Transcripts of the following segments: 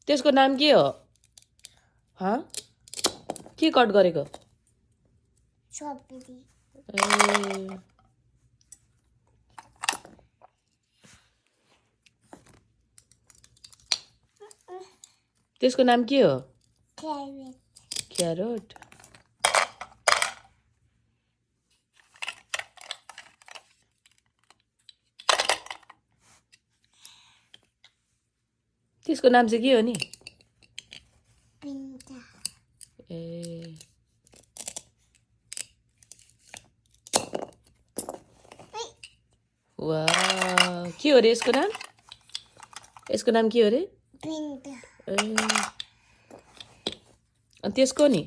त्यसको नाम के हो के कट गरेको स्ट्रबेरी त्यसको नाम के हो क्यारेट क्यारोट त्यसको नाम चाहिँ के हो नि पिन्टा ए वाह के हो रे यसको नाम के हो रे पिन्टा ए अनि त्यसको नि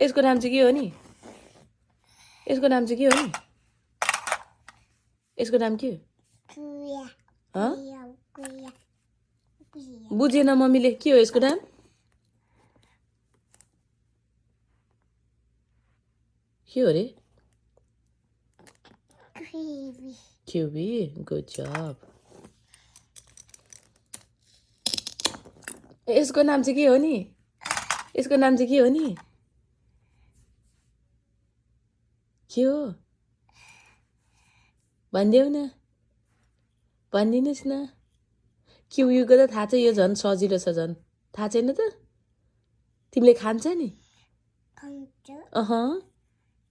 यसको नाम चाहिँ के हो नि यसको नाम चाहिँ के हो नि यसको नाम के हो कुया हँ कुया बुझेन मम्मीले के हो यसको नाम के हो रे किवी क्युबी गुड जब यसको नाम चाहिँ के हो नि यसको नाम चाहिँ के हो नि के हो भनिदेऊ न भनिदिनुहोस् न क्युयुको त थाहा छ यो झन् सजिलो छ झन् थाहा छैन त तिमीले खान्छ नि खान्छ अह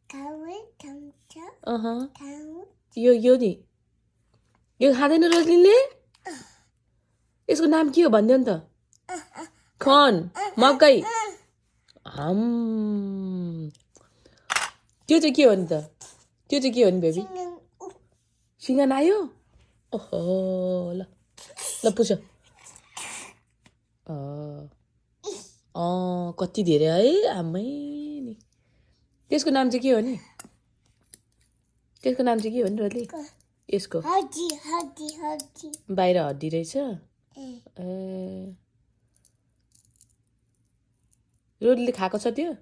खाऊ खान्छ अह खाऊ यो नि यो खाँदैन रोजलीले यसको नाम के हो भनिदेऊ नि त खन मकै त्यो चाहिँ के हो नि त त्यो चाहिँ के हो नि बेबी सिँगन आयो ओहो ल ल पुछ कति धेरै है आमै नि त्यसको नाम चाहिँ के हो नि त्यसको नाम चाहिँ के हो नि रोली यसको हड्डी हड्डी हड्डी बाहिर हड्डी रहेछ ए ए रोलीले खाएको छ त्यो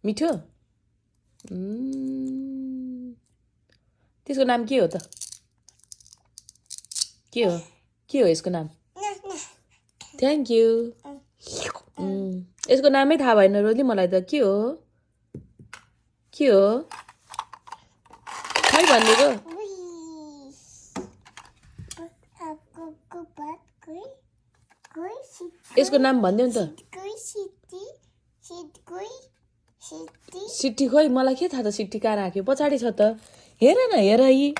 मिठो त्यसको नाम के हो त के हो यसको नाम थ्याङ्क यू यसको नामै थाहा भएन रोली मलाई त के हो खै भनिदिएको यसको नाम भनिदेऊ नि त सिट्टी खोइ मलाई के थाहा त सिट्टी कहाँ राख्यो पछाडि छ त हेर न हेर यी